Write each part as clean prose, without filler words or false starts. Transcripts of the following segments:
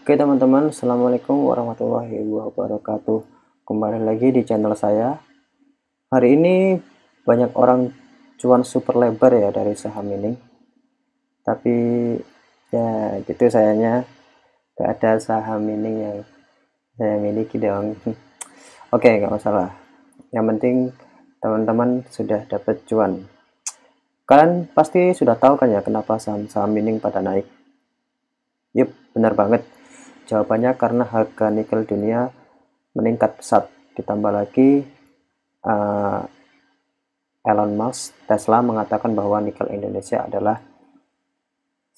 Oke teman-teman, Assalamualaikum warahmatullahi wabarakatuh. Kembali lagi di channel saya. Hari ini banyak orang cuan super lebar ya dari saham ini. Tapi ya gitu sayangnya gak ada saham ini yang saya miliki dong. Oke, nggak masalah. Yang penting teman-teman sudah dapat cuan. Kalian pasti sudah tahu kan ya kenapa saham-saham mining pada naik. Yup, benar banget. Jawabannya karena harga nikel dunia meningkat pesat. Ditambah lagi uh, Elon Musk, Tesla mengatakan bahwa nikel Indonesia adalah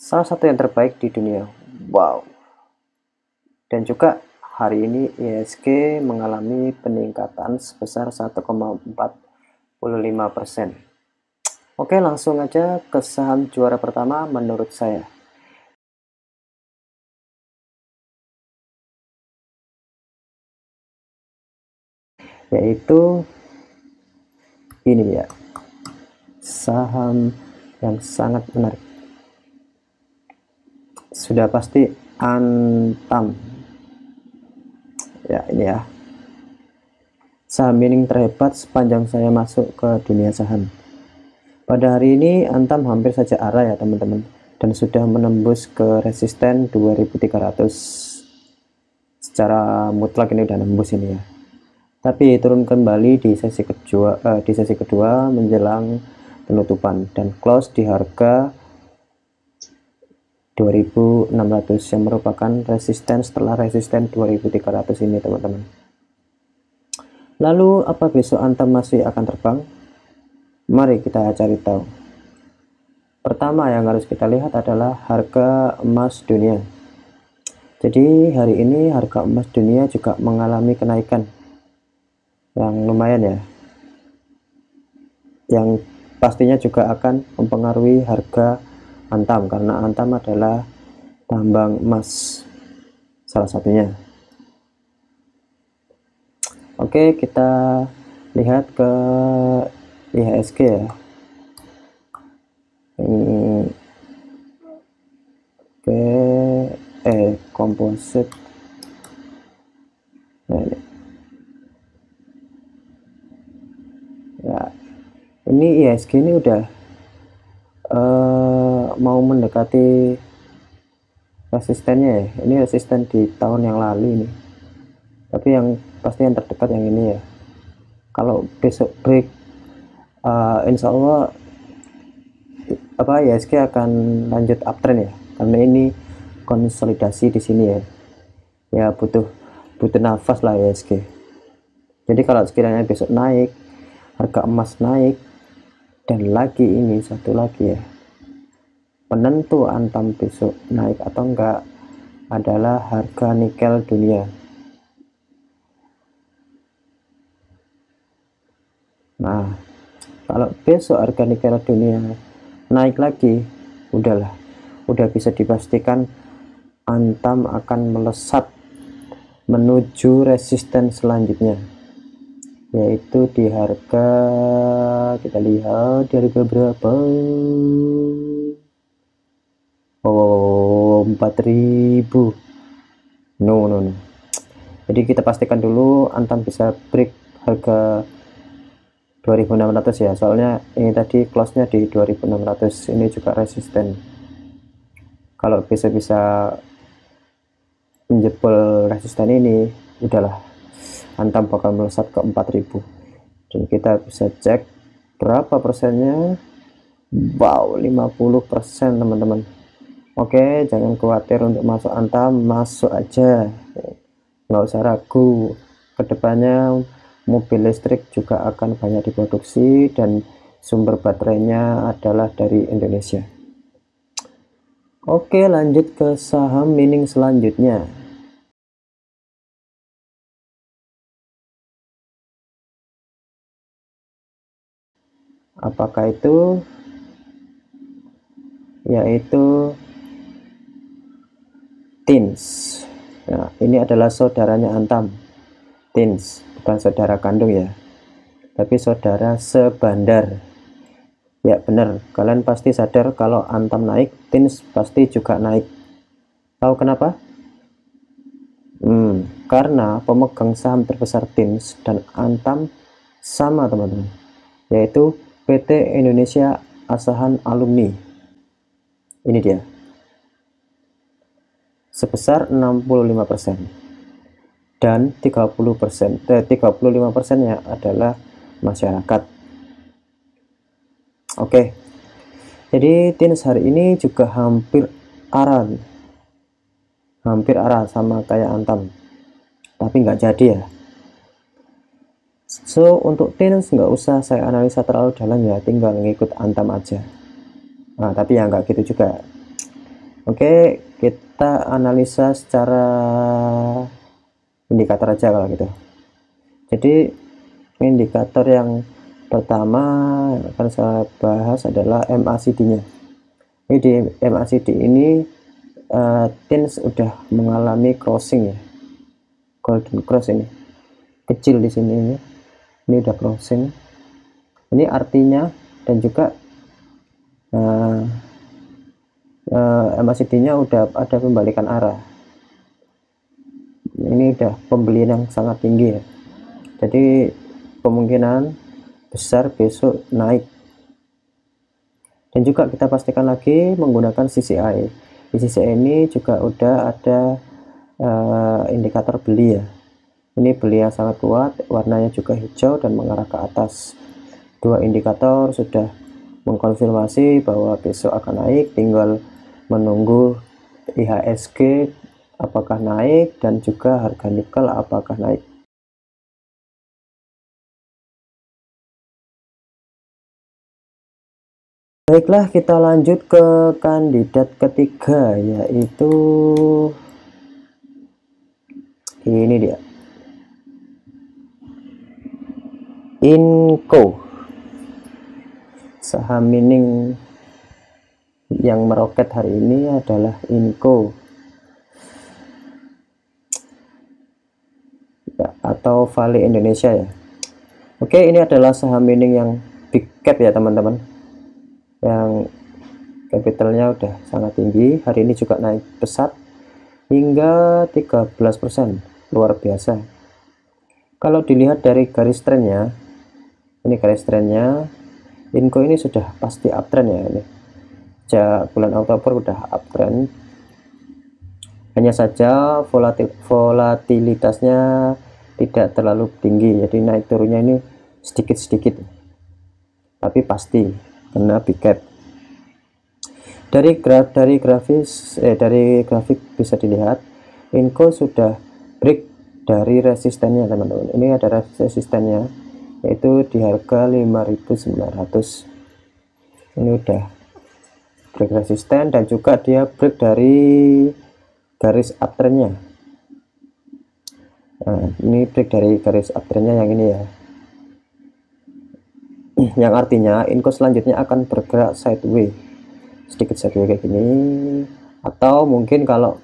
salah satu yang terbaik di dunia. Wow. Dan juga hari ini IHSG mengalami peningkatan sebesar 1,45%. Oke, langsung aja ke saham juara pertama menurut saya. Yaitu ini ya, saham yang sangat menarik. Sudah pasti Antam. Ya, ini ya. Saham mining terhebat sepanjang saya masuk ke dunia saham. Pada hari ini Antam hampir saja arah ya teman-teman, dan sudah menembus ke resisten 2300. Secara mutlak ini udah nembus ini ya. Tapi turun kembali di sesi kedua menjelang penutupan dan close di harga 2600 yang merupakan resisten setelah resisten 2300 ini teman-teman. Lalu apa besok Antam masih akan terbang? Mari kita cari tahu. Pertama yang harus kita lihat adalah harga emas dunia. Jadi hari ini harga emas dunia juga mengalami kenaikan yang lumayan ya, yang pastinya juga akan mempengaruhi harga Antam karena Antam adalah tambang emas salah satunya. Oke, kita lihat ke IHSG ya. Oke, komposit. Nah, ini. Ya, ini IHSG ini udah mau mendekati resistennya ya. Ini resisten di tahun yang lalu ini. Tapi yang pasti yang terdekat yang ini ya. Kalau besok break, insya Allah IHSG akan lanjut uptrend ya. Karena ini konsolidasi di sini ya. Ya butuh nafas lah IHSG. Jadi kalau sekiranya besok naik, harga emas naik, dan lagi ini satu lagi ya, penentu Antam besok naik atau enggak adalah harga nikel dunia. Nah, kalau besok harga nikel dunia naik lagi, udah bisa dipastikan Antam akan melesat menuju resisten selanjutnya, yaitu di harga, kita lihat di harga berapa. 4000. No. Jadi kita pastikan dulu Antam bisa break harga 2600 ya, soalnya ini tadi close-nya di 2600. Ini juga resisten. Kalau bisa menjebol resisten ini, udahlah, Antam bakal melesat ke 4000. Dan kita bisa cek berapa persennya. Wow, 50% teman-teman. Oke, jangan khawatir untuk masuk Antam, masuk aja, nggak usah ragu. Kedepannya mobil listrik juga akan banyak diproduksi dan sumber baterainya adalah dari Indonesia. Oke, lanjut ke saham mining selanjutnya. Apakah itu? Yaitu Tins. Nah, ini adalah saudaranya Antam. Tins, bukan saudara kandung ya, tapi saudara sebandar. Ya benar, kalian pasti sadar kalau Antam naik, Tins pasti juga naik. Tahu kenapa? Karena pemegang saham terbesar TINS dan Antam sama teman-teman, yaitu PT Indonesia Asahan Alumni. Ini dia, sebesar 65%, dan 35%-nya adalah masyarakat. Oke, jadi TINS hari ini juga hampir arah sama kayak Antam, tapi nggak jadi ya. So untuk TINS nggak usah saya analisa terlalu dalam ya, tinggal ngikut Antam aja. Nah tapi ya nggak gitu juga. Oke, kita analisa secara indikator aja kalau gitu. Jadi indikator yang pertama yang akan saya bahas adalah MACD-nya. Ini di MACD ini TINS udah mengalami crossing ya, golden cross ini kecil di sini, ini udah crossing. Ini artinya, dan juga MACD-nya udah ada pembalikan arah. Ini udah pembelian yang sangat tinggi ya, jadi kemungkinan besar besok naik. Dan juga kita pastikan lagi menggunakan CCI. Di CCI ini juga udah ada indikator beli ya. Ini beli yang sangat kuat, warnanya juga hijau dan mengarah ke atas. Dua indikator sudah mengkonfirmasi bahwa besok akan naik, tinggal menunggu IHSG apakah naik dan juga harga nikel apakah naik. Baiklah, kita lanjut ke kandidat ketiga, yaitu ini dia, Inco. Saham mining yang meroket hari ini adalah Inco ya, atau Vale Indonesia ya. Oke, ini adalah saham mining yang big cap ya teman-teman, yang capitalnya udah sangat tinggi. Hari ini juga naik pesat hingga 13%, luar biasa. Kalau dilihat dari garis trennya, ini garis trennya, Inco ini sudah pasti uptrend ya. Ini sejak bulan Oktober udah uptrend, hanya saja volatilitasnya tidak terlalu tinggi, jadi naik turunnya ini sedikit-sedikit, tapi pasti kena big cap. Dari grafik bisa dilihat Inco sudah break dari resistennya teman-teman. Ini ada resistennya, yaitu di harga 5.900. Ini udah break resisten, dan juga dia break dari garis uptrendnya. Nah, ini break dari garis uptrendnya yang ini ya, yang artinya Inco selanjutnya akan bergerak sideways, sedikit sideways kayak gini, atau mungkin kalau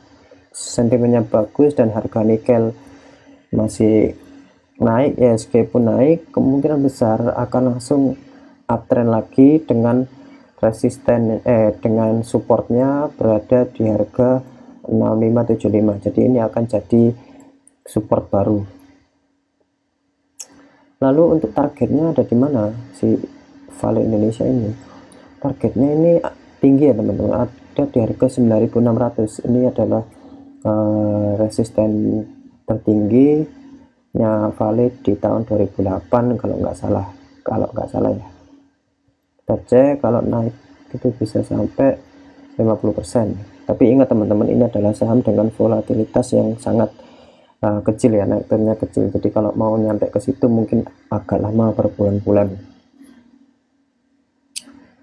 sentimennya bagus dan harga nikel masih naik ya, meskipun naik, kemungkinan besar akan langsung uptrend lagi dengan resisten dengan supportnya berada di harga 6575. Jadi ini akan jadi support baru. Lalu untuk targetnya ada di mana si Vale Indonesia ini? Targetnya ini tinggi ya teman-teman, ada di harga 9.600. Ini adalah resisten tertingginya Vale di tahun 2008 kalau nggak salah ya. Kita cek, kalau naik itu bisa sampai 50%. Tapi ingat teman-teman, ini adalah saham dengan volatilitas yang sangat kecil ya, naik turunnya kecil. Jadi kalau mau nyampe ke situ mungkin agak lama, berbulan-bulan.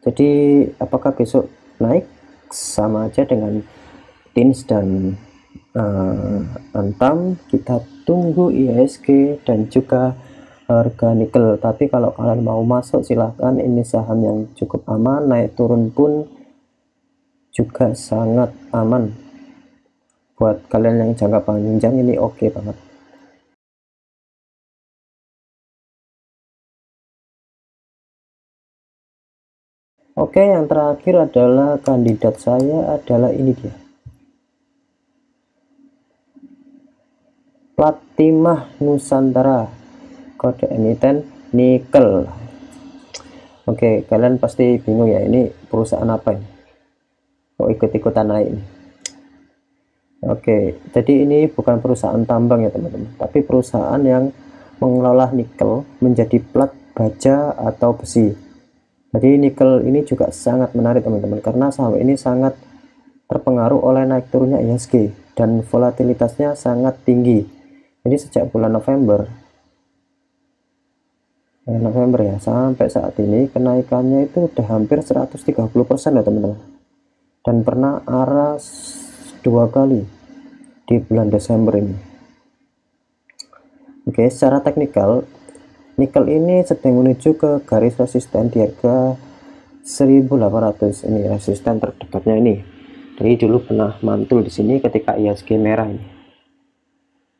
Jadi apakah besok naik? Sama aja dengan TINS dan Antam. Kita tunggu IHSG dan juga harga nikel. Tapi kalau kalian mau masuk silahkan, ini saham yang cukup aman, naik turun pun juga sangat aman. Buat kalian yang jangka panjang ini oke banget. Oke, yang terakhir adalah kandidat saya adalah ini dia, Plat Timah Nusantara, kode emiten nikel. Oke, kalian pasti bingung ya, ini perusahaan apa ini kok ikut-ikutan naik ini. Oke, jadi ini bukan perusahaan tambang ya teman-teman, tapi perusahaan yang mengelola nikel menjadi plat baja atau besi. Jadi nikel ini juga sangat menarik teman-teman, karena saham ini sangat terpengaruh oleh naik turunnya IHSG dan volatilitasnya sangat tinggi. Jadi sejak bulan November ya sampai saat ini kenaikannya itu udah hampir 130% ya teman-teman, dan pernah arah 2 kali di bulan Desember ini. Oke, secara teknikal nikel ini sedang menuju ke garis resisten di harga 1800. Ini resisten terdekatnya ini. Jadi dulu pernah mantul di sini ketika IHSG merah ini.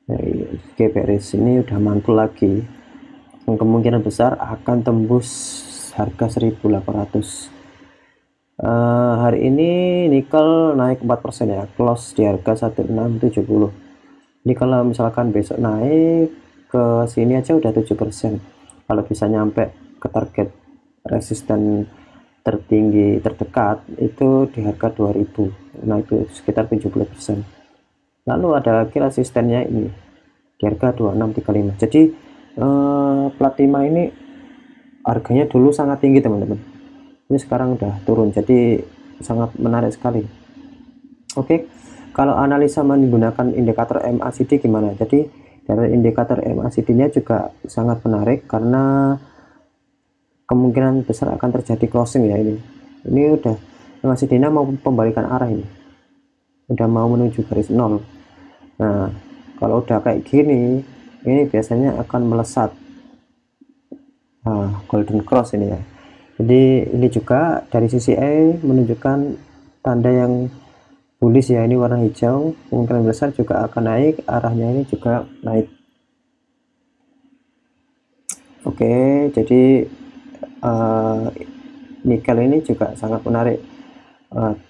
Dari IHSG bearish ini udah mantul lagi. Kemungkinan besar akan tembus harga 1800. Hari ini nikel naik 4% ya, close di harga 1670. Ini kalau misalkan besok naik ke sini aja udah 7%. Kalau bisa nyampe ke target resisten tertinggi terdekat itu di harga 2000, nah itu sekitar 70%. Lalu ada lagi resistennya ini di harga 2635. Jadi plat 5 ini harganya dulu sangat tinggi teman-teman, ini sekarang udah turun, jadi sangat menarik sekali. Oke, kalau analisa menggunakan indikator MACD gimana? Jadi dari indikator MACD nya juga sangat menarik karena kemungkinan besar akan terjadi closing ya. Ini udah MACD nya mau pembalikan arah, ini udah mau menuju garis nol. Nah kalau udah kayak gini ini biasanya akan melesat golden cross ini ya. Jadi ini juga dari sisi E menunjukkan tanda yang bullish ya, ini warna hijau, kemungkinan besar juga akan naik, arahnya ini juga naik. Oke, jadi nikel ini juga sangat menarik,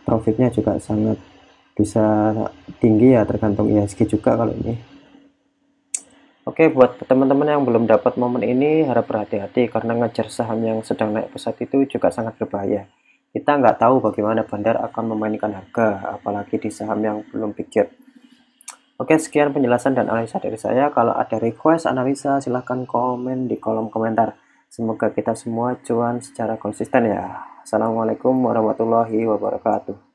profitnya juga sangat bisa tinggi ya, tergantung IHSG juga kalau ini. Oke, buat teman-teman yang belum dapat momen ini harap berhati-hati karena ngejar saham yang sedang naik pesat itu juga sangat berbahaya. Kita nggak tahu bagaimana bandar akan memainkan harga, apalagi di saham yang belum pikir. Oke, sekian penjelasan dan analisa dari saya. Kalau ada request analisa silahkan komen di kolom komentar. Semoga kita semua cuan secara konsisten ya. Assalamualaikum warahmatullahi wabarakatuh.